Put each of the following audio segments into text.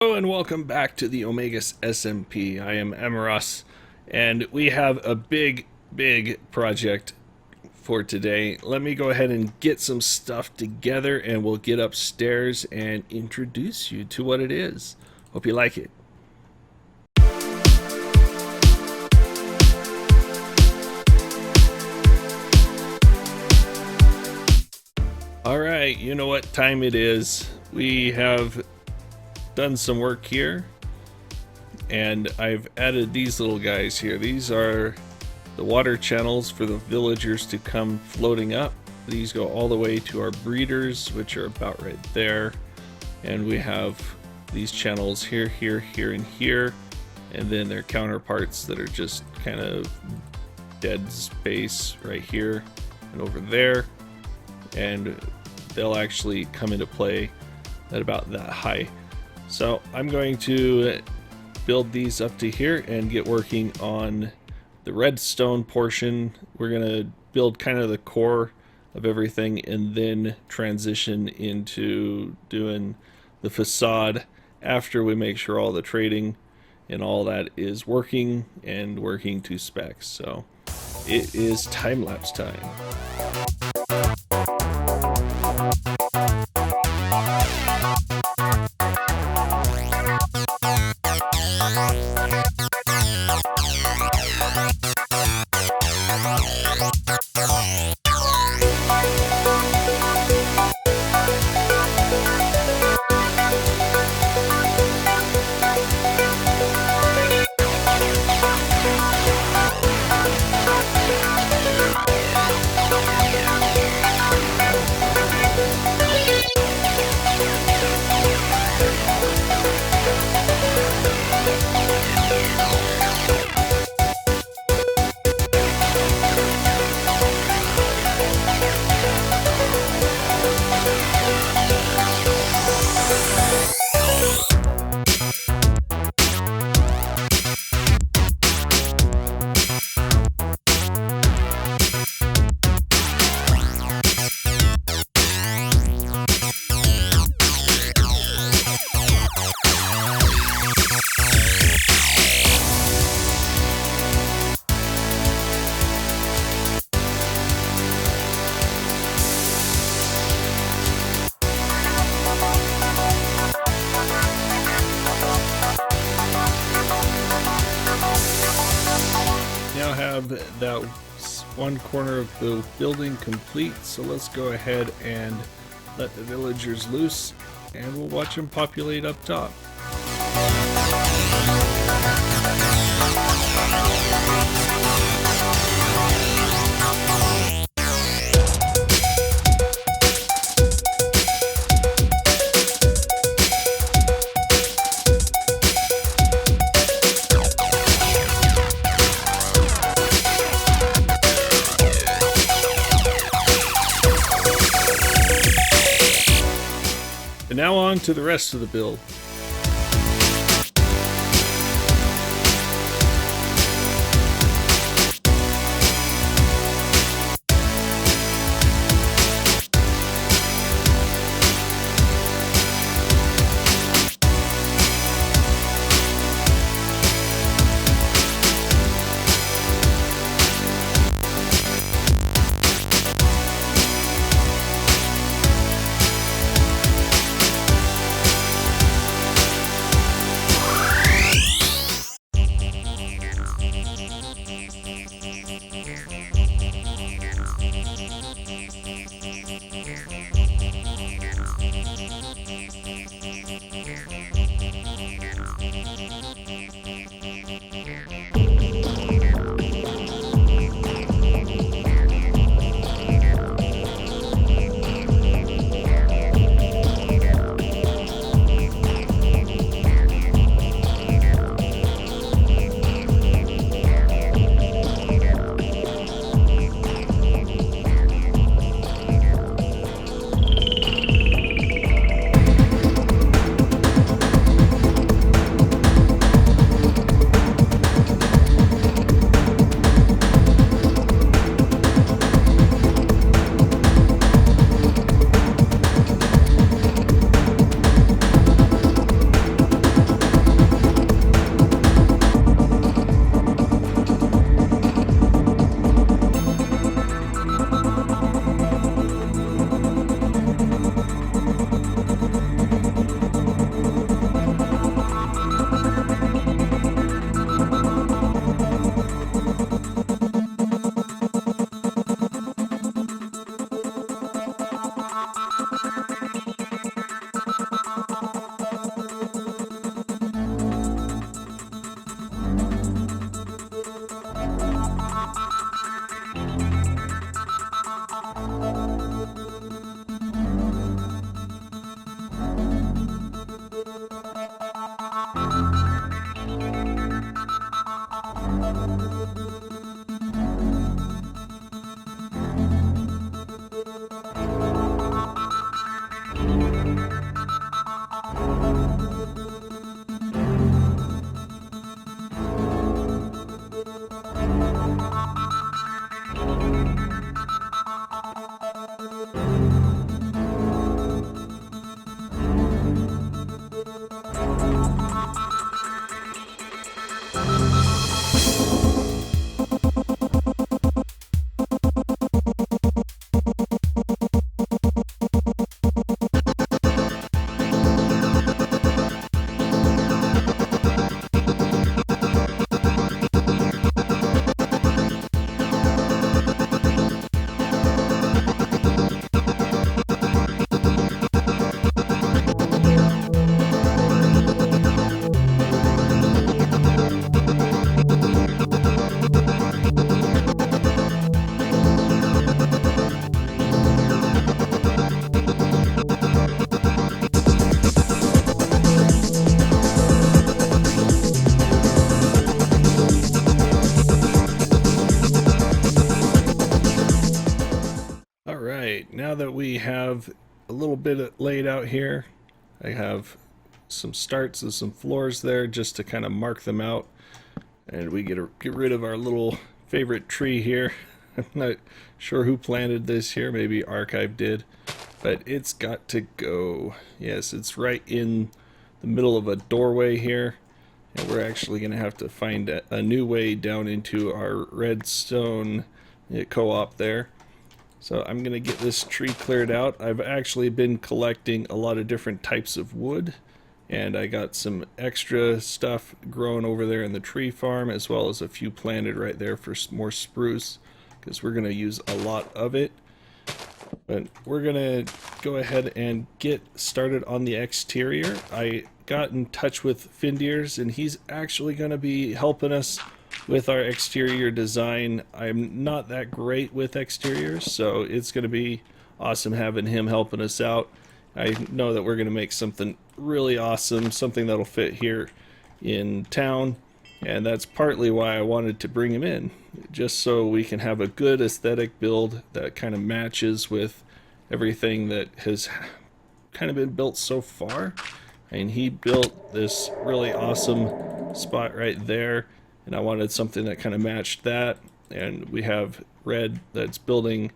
Hello and welcome back to the Omegus SMP. I am Amaros, and we have a big project for today. Let me go ahead and get some stuff together and we'll get upstairs and introduce you to what it is. Hope you like it. Alright, you know what time it is. We have done some work here, and I've added these little guys here. These are the water channels for the villagers to come floating up. These go all the way to our breeders, which are about right there, and we have these channels here, and here, and then their counterparts that are just kind of dead space right here and over there, and they'll actually come into play at about that height. So I'm going to build these up to here and get working on the redstone portion. We're going to build kind of the core of everything and then transition into doing the facade after we make sure all the trading and all that is working and working to specs. So it is time-lapse time. Now have that one corner of the building complete, so let's go ahead and let the villagers loose and we'll watch them populate up top. And now on to the rest of the build. Alright, now that we have a little bit laid out here, I have some starts and some floors there just to kind of mark them out. And we get rid of our little favorite tree here. I'm not sure who planted this here, maybe Archive did, but it's got to go. Yes, it's right in the middle of a doorway here, and we're actually going to have to find a new way down into our redstone co-op there. So I'm going to get this tree cleared out. I've actually been collecting a lot of different types of wood, and I got some extra stuff growing over there in the tree farm, as well as a few planted right there for more spruce, because we're going to use a lot of it. But we're going to go ahead and get started on the exterior. I got in touch with Findiers, and he's actually going to be helping us with our exterior design. I'm not that great with exteriors, so it's going to be awesome having him helping us out. I know that we're going to make something really awesome, something that'll fit here in town, and that's partly why I wanted to bring him in, just so we can have a good aesthetic build that kind of matches with everything that has kind of been built so far. And he built this really awesome spot right there, and I wanted something that kind of matched that. And we have Red that's building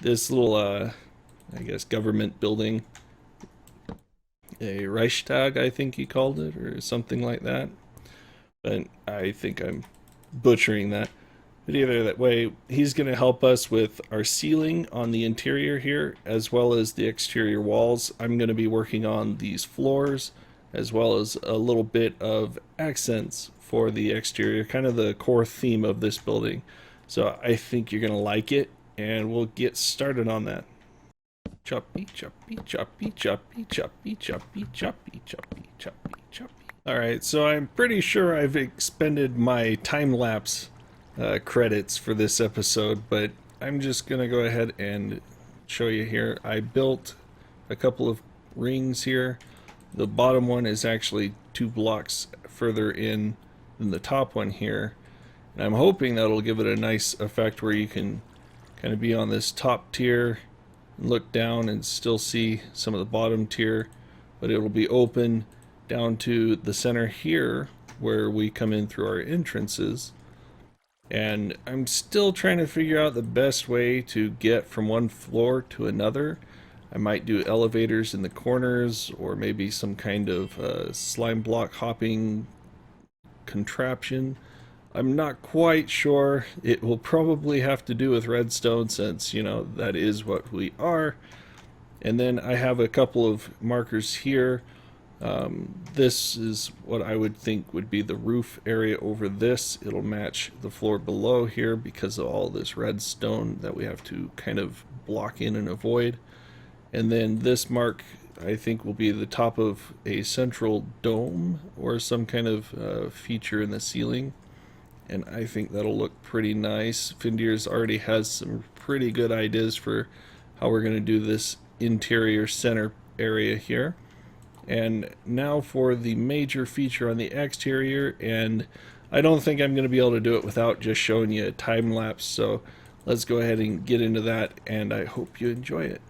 this little I guess government building, a Reichstag I think he called it, or something like that, but I think I'm butchering that. But either that way, he's going to help us with our ceiling on the interior here, as well as the exterior walls. I'm going to be working on these floors, as well as a little bit of accents for the exterior, kind of the core theme of this building. So I think you're going to like it, and we'll get started on that. Choppy, choppy, choppy, choppy, choppy, choppy, choppy, choppy, choppy, choppy. Alright, so I'm pretty sure I've expended my time-lapse credits for this episode, but I'm just going to go ahead and show you here. I built a couple of rings here. The bottom one is actually 2 blocks further in than the top one here, and I'm hoping that'll give it a nice effect where you can kind of be on this top tier and look down and still see some of the bottom tier, but it'll be open down to the center here where we come in through our entrances. And I'm still trying to figure out the best way to get from one floor to another. I might do elevators in the corners, or maybe some kind of slime block hopping contraption. I'm not quite sure. It will probably have to do with redstone, since, you know, that is what we are. And then I have a couple of markers here. This is what I would think would be the roof area over this. It'll match the floor below here because of all this redstone that we have to kind of block in and avoid. And then this mark, I think, will be the top of a central dome or some kind of feature in the ceiling. And I think that'll look pretty nice. Findiers already has some pretty good ideas for how we're going to do this interior center area here. And now for the major feature on the exterior, and I don't think I'm going to be able to do it without just showing you a time lapse. So let's go ahead and get into that, and I hope you enjoy it.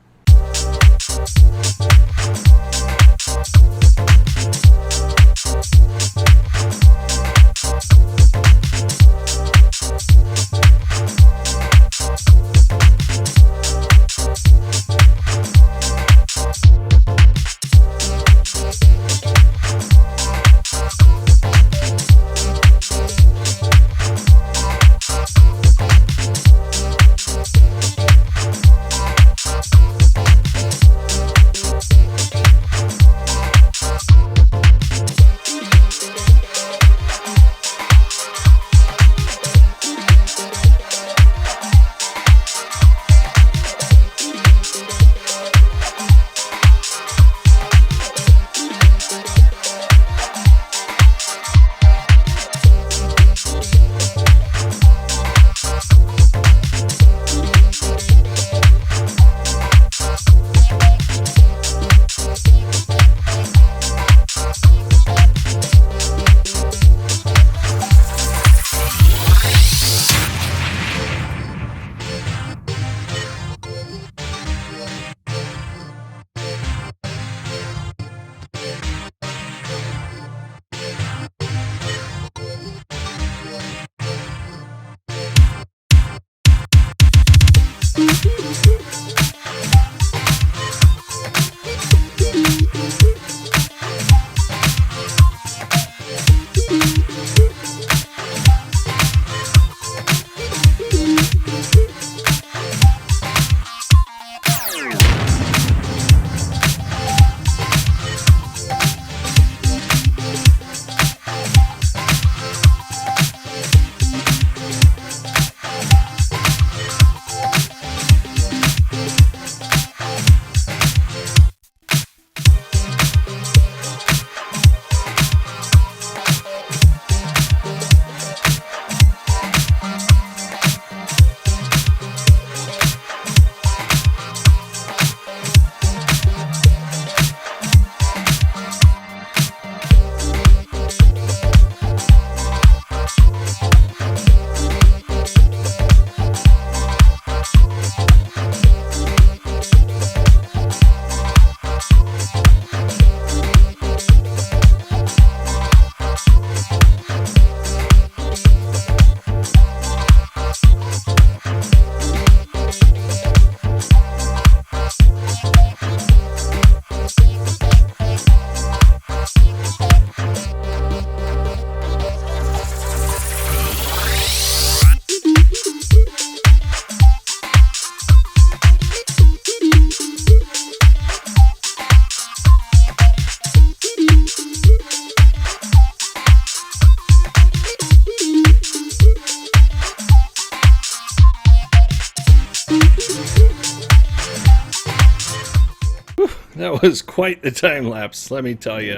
That was quite the time lapse, let me tell you.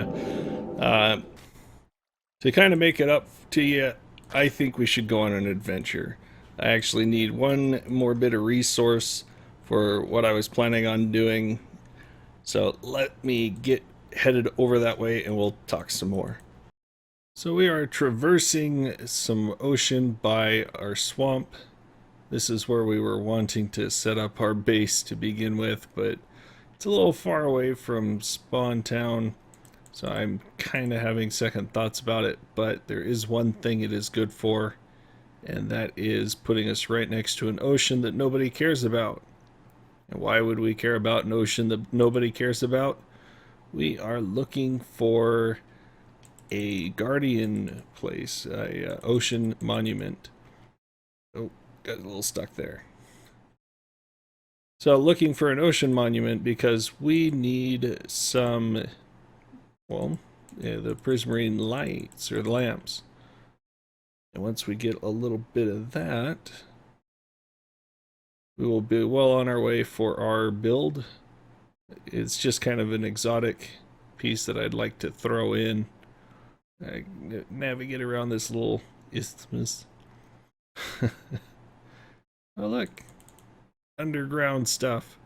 To kind of make it up to you, I think we should go on an adventure. I actually need one more bit of resource for what I was planning on doing. So let me get headed over that way and we'll talk some more. So we are traversing some ocean by our swamp. This is where we were wanting to set up our base to begin with, but it's a little far away from Spawn Town, so I'm kind of having second thoughts about it, but there is one thing it is good for, and that is putting us right next to an ocean that nobody cares about. And why would we care about an ocean that nobody cares about? We are looking for a guardian place, a ocean monument. Oh, got a little stuck there. So looking for an ocean monument because we need some, well, the prismarine lights or the lamps. And once we get a little bit of that, we will be well on our way for our build. It's just kind of an exotic piece that I'd like to throw in. Navigate around this little isthmus. Oh look, underground stuff.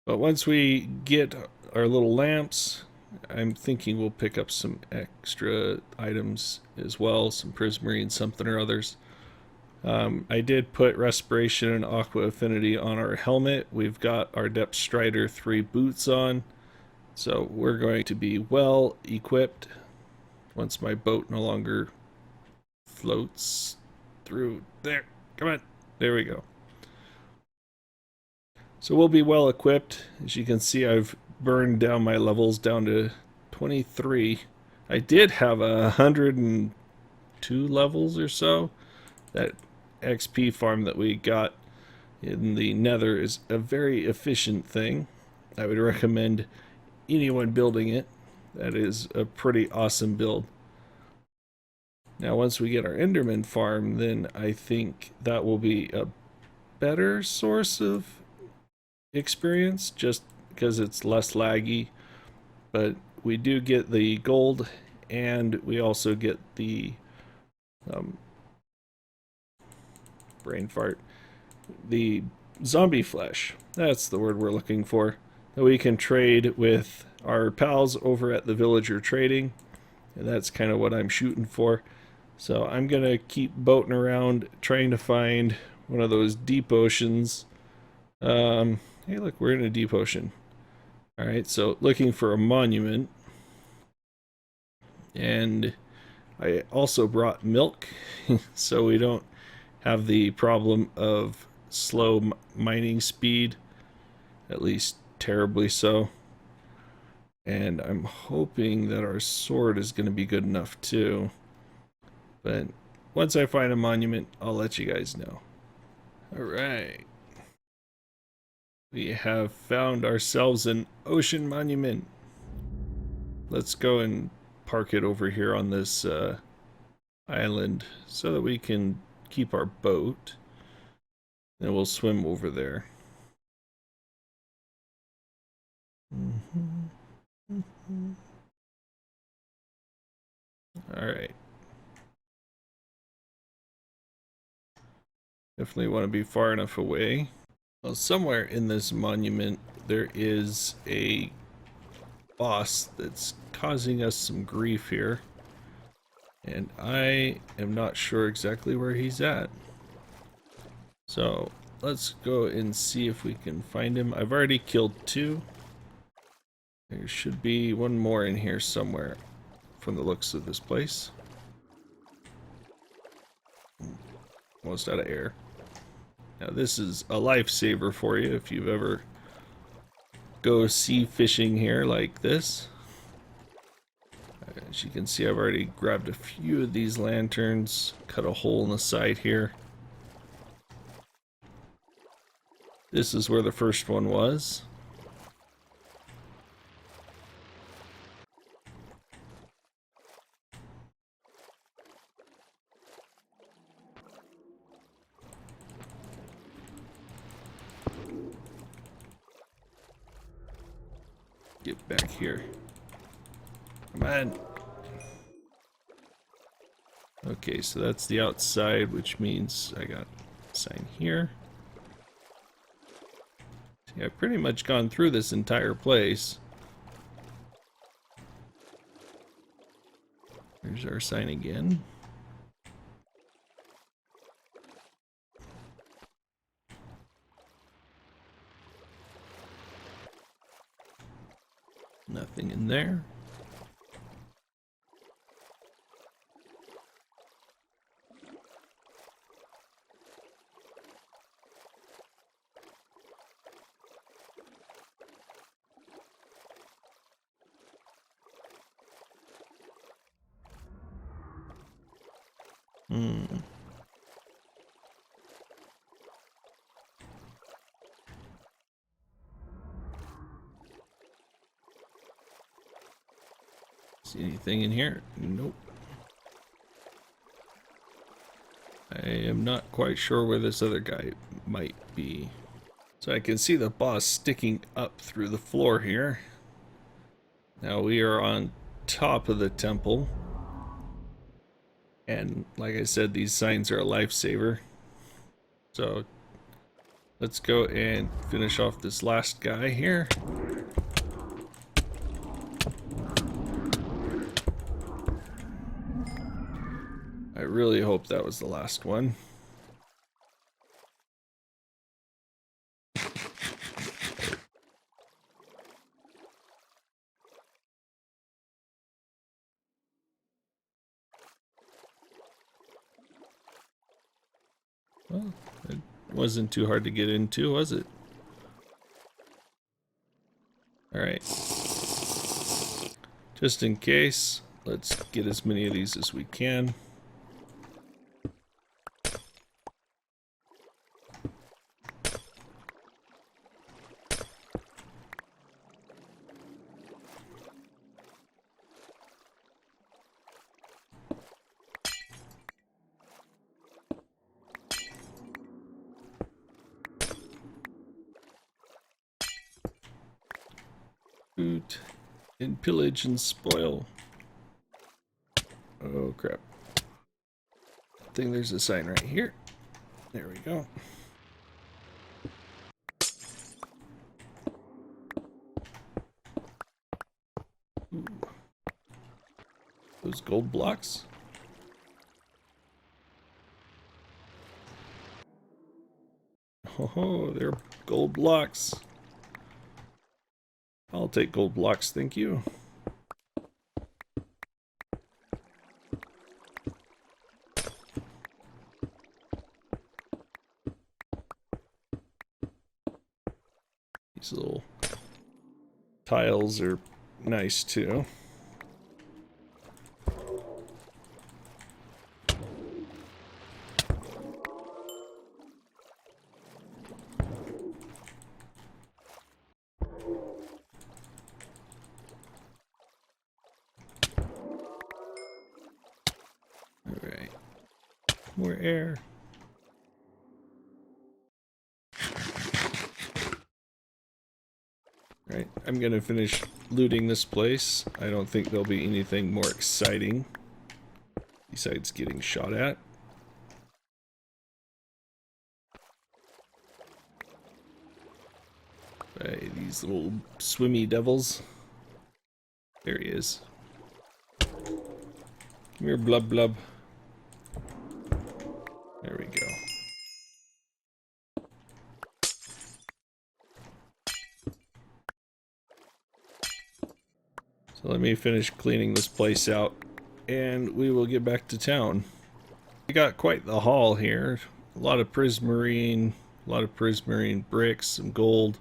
But once we get our little lamps, I'm thinking we'll pick up some extra items as well, some prismarine something or others. I did put respiration and aqua affinity on our helmet. We've got our depth strider 3 boots on, so we're going to be well equipped once my boat no longer floats through there. Come on, there we go. So we'll be well equipped. As you can see, I've burned down my levels down to 23. I did have 102 levels or so. That XP farm that we got in the Nether is a very efficient thing. I would recommend anyone building it. That is a pretty awesome build. Now once we get our Enderman farm, then I think that will be a better source of experience, just because it's less laggy. But we do get the gold, and we also get the brain fart, the zombie flesh. That's the word we're looking for, that we can trade with our pals over at the villager trading, and that's kind of what I'm shooting for. So I'm gonna keep boating around trying to find one of those deep oceans. Hey look, we're in a deep ocean. Alright, so looking for a monument. And I also brought milk so we don't have the problem of slow mining speed, at least terribly so. And I'm hoping that our sword is going to be good enough too. But once I find a monument, I'll let you guys know. Alright. We have found ourselves an ocean monument. Let's go and park it over here on this island so that we can keep our boat. Then we'll swim over there. Alright. Definitely want to be far enough away. Well, somewhere in this monument there is a boss that's causing us some grief here. And I am not sure exactly where he's at. So let's go and see if we can find him. I've already killed 2. There should be one more in here somewhere from the looks of this place. Almost out of air. Now this is a lifesaver for you if you've ever go sea fishing here like this. As you can see, I've already grabbed a few of these lanterns, cut a hole in the side here. This is where the first one was. Get back here. Come on. Okay, so that's the outside, which means I got a sign here. See, I've pretty much gone through this entire place. There's our sign again. Nothing in there. See anything in here? Nope. I am not quite sure where this other guy might be. So I can see the boss sticking up through the floor here. Now we are on top of the temple. And like I said, these signs are a lifesaver. So let's go and finish off this last guy here. really hope that was the last one. Well, it wasn't too hard to get into, was it? Alright. Just in case, let's get as many of these as we can. Loot and pillage and spoil. Oh crap. I think there's a sign right here. There we go. Ooh. Those gold blocks. Oh, they're gold blocks. I'll take gold blocks, thank you. These little tiles are nice too. Alright. More air. Right, I'm gonna finish looting this place. I don't think there'll be anything more exciting besides getting shot at. By these little swimmy devils. There he is. Come here, blub blub. There we go. So let me finish cleaning this place out and we will get back to town. We got quite the haul here. A lot of prismarine, bricks, some gold,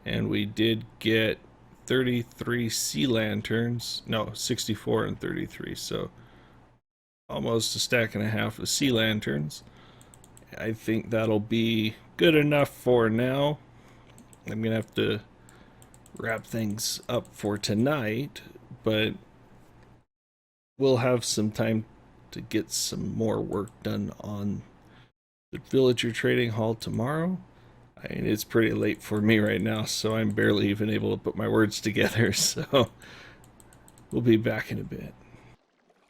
and we did get 33 sea lanterns. No, 64 and 33, so almost a stack and a half of sea lanterns. I think that'll be good enough for now. I'm gonna have to wrap things up for tonight, but we'll have some time to get some more work done on the villager trading hall tomorrow. I mean, it's pretty late for me right now, so I'm barely even able to put my words together, so we'll be back in a bit.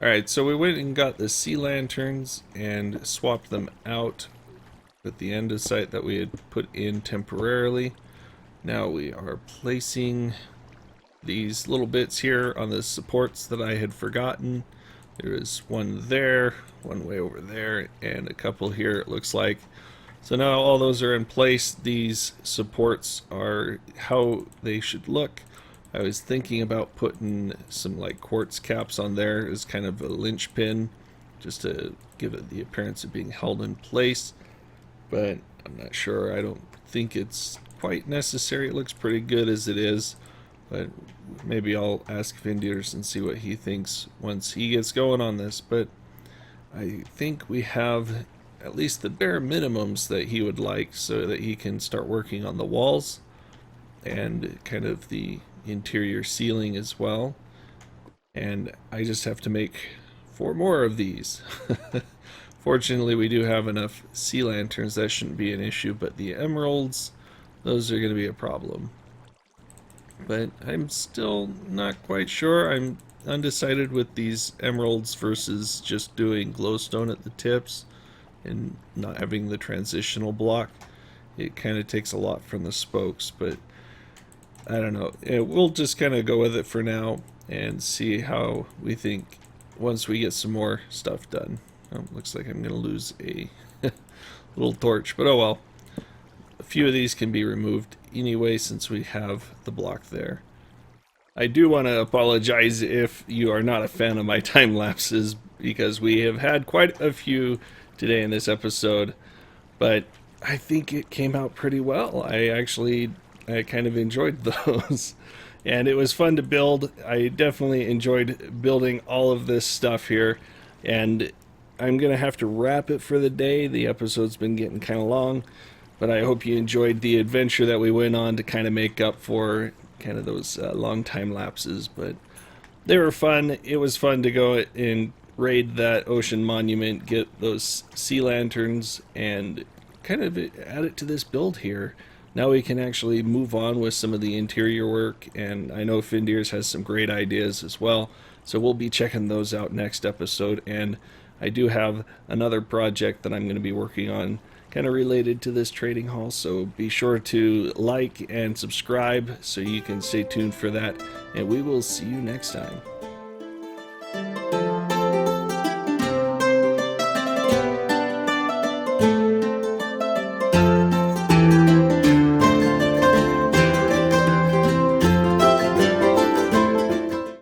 Alright, so we went and got the sea lanterns and swapped them out with the andesite that we had put in temporarily. Now we are placing these little bits here on the supports that I had forgotten. There is one there, one way over there, and a couple here, it looks like. So now all those are in place. These supports are how they should look. I was thinking about putting some like quartz caps on there as kind of a linchpin, just to give it the appearance of being held in place, but I'm not sure. I don't think it's quite necessary. It looks pretty good as it is, but maybe I'll ask Vindiers and see what he thinks once he gets going on this. But I think we have at least the bare minimums that he would like so that he can start working on the walls and kind of the interior ceiling as well. And I just have to make 4 more of these. Fortunately, we do have enough sea lanterns. That shouldn't be an issue, but the emeralds, those are going to be a problem. But I'm still not quite sure. I'm undecided with these emeralds versus just doing glowstone at the tips and not having the transitional block. It kind of takes a lot from the spokes, but I don't know. We'll just kind of go with it for now and see how we think once we get some more stuff done. Oh, looks like I'm going to lose a little torch, but oh well. A few of these can be removed anyway since we have the block there. I do want to apologize if you are not a fan of my time lapses, because we have had quite a few today in this episode, but I think it came out pretty well. I kind of enjoyed those. And it was fun to build. I definitely enjoyed building all of this stuff here. And I'm going to have to wrap it for the day. The episode's been getting kind of long. But I hope you enjoyed the adventure that we went on to kind of make up for kind of those long time lapses. But they were fun. It was fun to go and raid that ocean monument, get those sea lanterns, and kind of add it to this build here. Now we can actually move on with some of the interior work, and I know Findeers has some great ideas as well, so we'll be checking those out next episode. And I do have another project that I'm going to be working on kind of related to this trading hall, so be sure to like and subscribe so you can stay tuned for that, and we will see you next time.